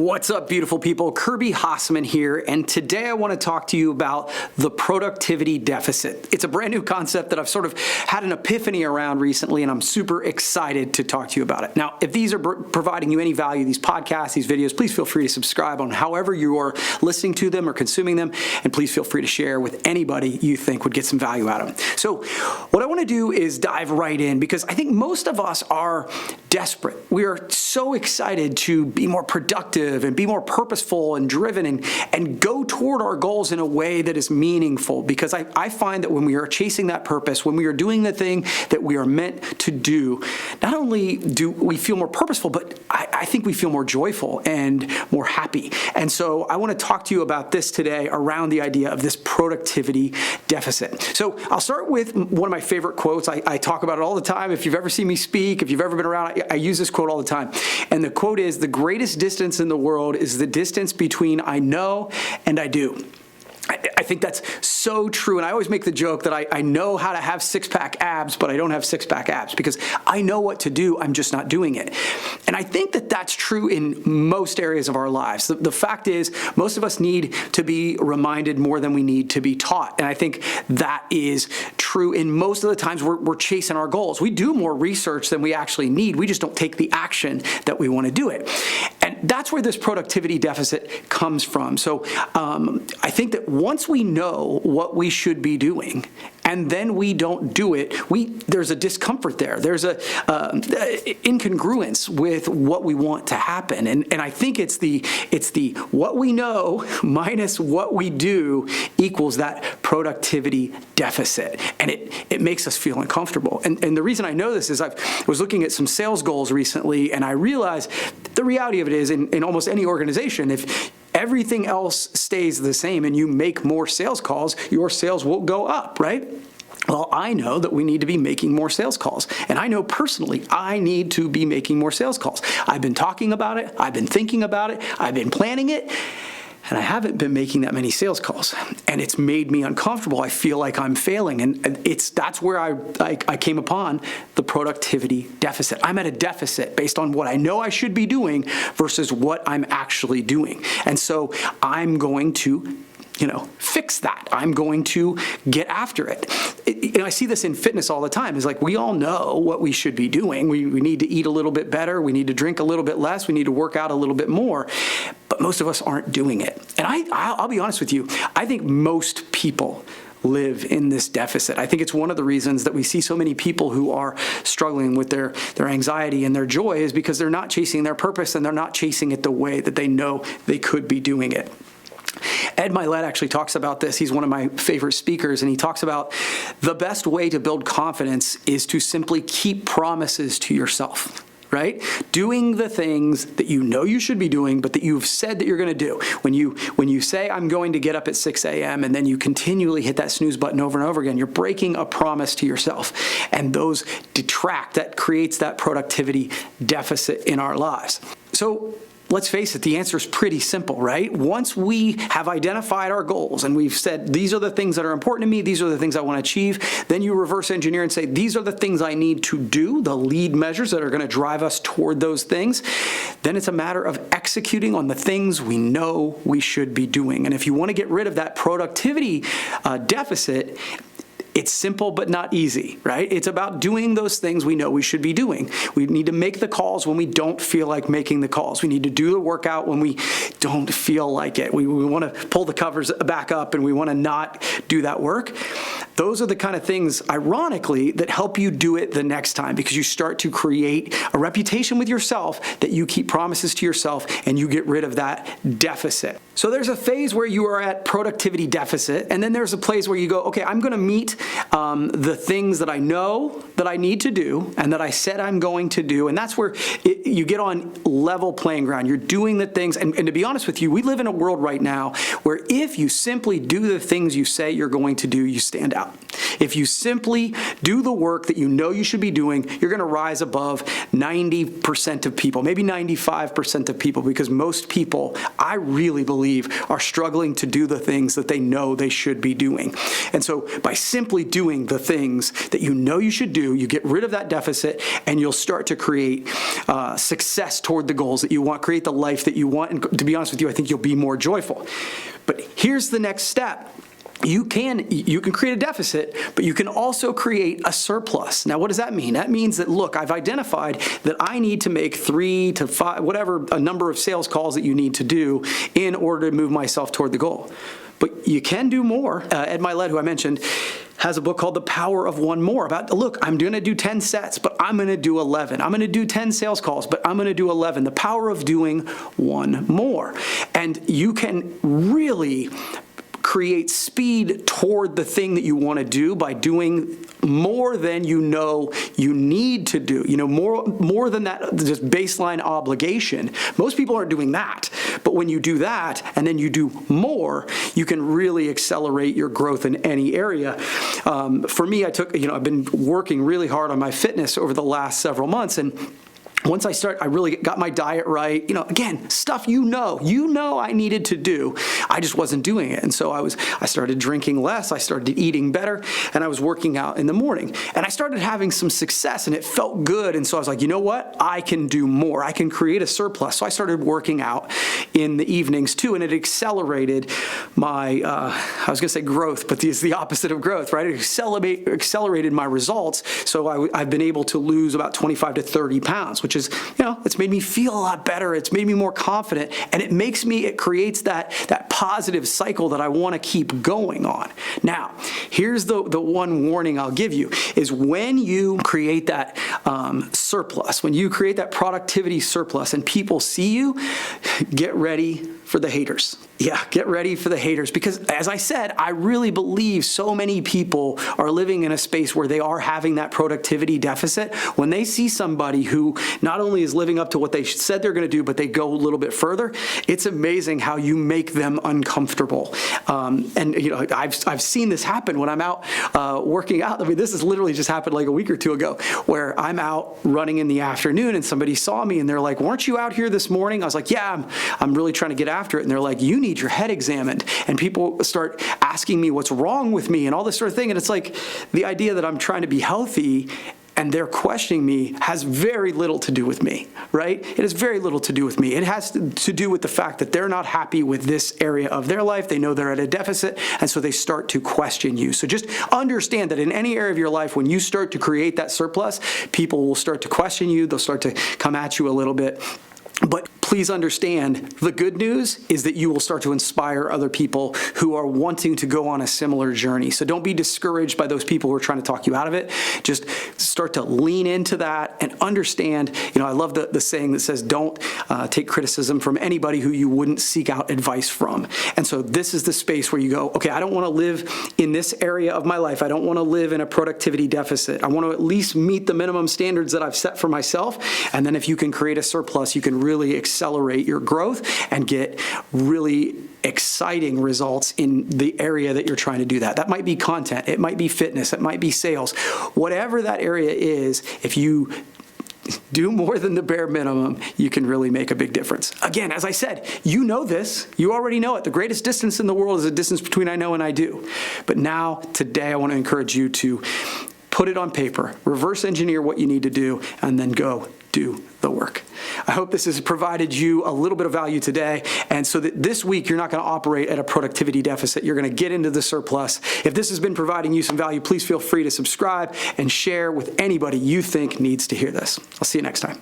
What's up, beautiful people? Kirby Hasseman here, and today I want to talk to you about the productivity deficit. It's a brand new concept that I've sort of had an epiphany around recently, and I'm super excited to talk to you about it. Now, if these are providing you any value, these podcasts, these videos, please feel free to subscribe on however you are listening to them or consuming them, and please feel free to share with anybody you think would get some value out of them. So what I want to do is dive right in, because I think most of us are desperate. We are so excited to be more productive and be more purposeful and driven and go toward our goals in a way that is meaningful, because I find that when we are chasing that purpose, when we are doing the thing that we are meant to do, not only do we feel more purposeful, but I think we feel more joyful and more happy. And so I want to talk to you about this today around the idea of this productivity deficit. So I'll start with one of my favorite quotes. I talk about it all the time. If you've ever seen me speak, if you've ever been around, I use this quote all the time. And the quote is, "The greatest distance in the world is the distance between I know and I do." I think that's so true, and I always make the joke that I know how to have six-pack abs, but I don't have six-pack abs, because I know what to do, I'm just not doing it. And I think that that's true in most areas of our lives. The fact is, most of us need to be reminded more than we need to be taught, and I think that is true in most of the times we're chasing our goals. We do more research than we actually need, we just don't take the action that we want to do it. And that's where this productivity deficit comes from. So I think that once we know what we should be doing and then we don't do it, there's a discomfort there. There's a incongruence with what we want to happen. And I think it's the what we know minus what we do equals that productivity deficit. And it makes us feel uncomfortable. And the reason I know this is I was looking at some sales goals recently, and I realized the reality of it is in almost any organization, if everything else stays the same and you make more sales calls, your sales will go up, right? Well, I know that we need to be making more sales calls. And I know personally, I need to be making more sales calls. I've been talking about it. I've been thinking about it. I've been planning it. And I haven't been making that many sales calls, and it's made me uncomfortable. I feel like I'm failing, and that's where I came upon the productivity deficit. I'm at a deficit based on what I know I should be doing versus what I'm actually doing. And so I'm going to fix that. I'm going to get after it. I see this in fitness all the time. It's like we all know what we should be doing. We need to eat a little bit better. We need to drink a little bit less. We need to work out a little bit more. But most of us aren't doing it. And I'll be honest with you, I think most people live in this deficit. I think it's one of the reasons that we see so many people who are struggling with their anxiety and their joy is because they're not chasing their purpose, and they're not chasing it the way that they know they could be doing it. Ed Milet actually talks about this. He's one of my favorite speakers, and he talks about the best way to build confidence is to simply keep promises to yourself, right? Doing the things that you know you should be doing, but that you've said that you're going to do. When you say, I'm going to get up at 6 a.m., and then you continually hit that snooze button over and over again, you're breaking a promise to yourself. And those detract. That creates that productivity deficit in our lives. So let's face it, the answer is pretty simple, right? Once we have identified our goals and we've said, these are the things that are important to me, these are the things I want to achieve, then you reverse engineer and say, these are the things I need to do, the lead measures that are going to drive us toward those things. Then it's a matter of executing on the things we know we should be doing. And if you want to get rid of that productivity deficit, it's simple but not easy, right? It's about doing those things we know we should be doing. We need to make the calls when we don't feel like making the calls. We need to do the workout when we don't feel like it. We want to pull the covers back up, and we want to not do that work. Those are the kind of things, ironically, that help you do it the next time, because you start to create a reputation with yourself that you keep promises to yourself and you get rid of that deficit. So there's a phase where you are at productivity deficit, and then there's a place where you go, okay, I'm going to meet the things that I know that I need to do and that I said I'm going to do, and that's where you get on level playing ground. You're doing the things, and to be honest with you, we live in a world right now where if you simply do the things you say you're going to do, you stand out. If you simply do the work that you know you should be doing, you're going to rise above 90% of people, maybe 95% of people, because most people, I really believe, believe are struggling to do the things that they know they should be doing. And so by simply doing the things that you know you should do, you get rid of that deficit and you'll start to create success toward the goals that you want, create the life that you want. And to be honest with you, I think you'll be more joyful. But here's the next step. You can create a deficit, but you can also create a surplus. Now, what does that mean? That means that, look, I've identified that I need to make 3 to 5, whatever a number of sales calls that you need to do in order to move myself toward the goal. But you can do more. Ed Milet, who I mentioned, has a book called The Power of One More about, look, I'm going to do 10 sets, but I'm going to do 11. I'm going to do 10 sales calls, but I'm going to do 11. The power of doing one more. And you can really create speed toward the thing that you want to do by doing more than you know you need to do. More than that just baseline obligation. Most people aren't doing that. But when you do that and then you do more, you can really accelerate your growth in any area. For me, I've been working really hard on my fitness over the last several months, and once I really got my diet right, again, stuff I needed to do, I just wasn't doing it. And so I started drinking less, I started eating better, and I was working out in the morning. And I started having some success, and it felt good. And so I was like, you know what? I can do more. I can create a surplus. So I started working out in the evenings too, and it accelerated my, I was going to say growth, but it's the opposite of growth, right? It accelerated my results. So I've been able to lose about 25 to 30 pounds, which is, it's made me feel a lot better. It's made me more confident, and it creates that positive cycle that I want to keep going on. Now, here's the one warning I'll give you is when you create that surplus, when you create that productivity surplus and people see you, get ready for the haters. Yeah, get ready for the haters, because as I said, I really believe so many people are living in a space where they are having that productivity deficit. When they see somebody who not only is living up to what they said they're going to do, but they go a little bit further, it's amazing how you make them uncomfortable. I've seen this happen when I'm out working out. I mean, this has literally just happened like a week or two ago, where I'm out running in the afternoon and somebody saw me and they're like, "Weren't you out here this morning?" I was like, "Yeah, I'm really trying to get after it." And they're like, "You need your head examined." And people start asking me what's wrong with me and all this sort of thing. And it's like the idea that I'm trying to be healthy and they're questioning me has very little to do with me, right? It has very little to do with me. It has to do with the fact that they're not happy with this area of their life. They know they're at a deficit, and so they start to question you. So just understand that in any area of your life, when you start to create that surplus, people will start to question you. They'll start to come at you a little bit. But please understand, the good news is that you will start to inspire other people who are wanting to go on a similar journey. So don't be discouraged by those people who are trying to talk you out of it. Just start to lean into that and understand. I love the saying that says, don't take criticism from anybody who you wouldn't seek out advice from. And so this is the space where you go, okay, I don't want to live in this area of my life. I don't want to live in a productivity deficit. I want to at least meet the minimum standards that I've set for myself. And then if you can create a surplus, you can really accelerate your growth and get really exciting results in the area that you're trying to do that. That might be content, it might be fitness, it might be sales. Whatever that area is, if you do more than the bare minimum, you can really make a big difference. Again, as I said, you know this. You already know it. The greatest distance in the world is the distance between I know and I do. But now, today, I want to encourage you to put it on paper, reverse engineer what you need to do, and then go do the work. I hope this has provided you a little bit of value today, and so that this week you're not going to operate at a productivity deficit. You're going to get into the surplus. If this has been providing you some value, please feel free to subscribe and share with anybody you think needs to hear this. I'll see you next time.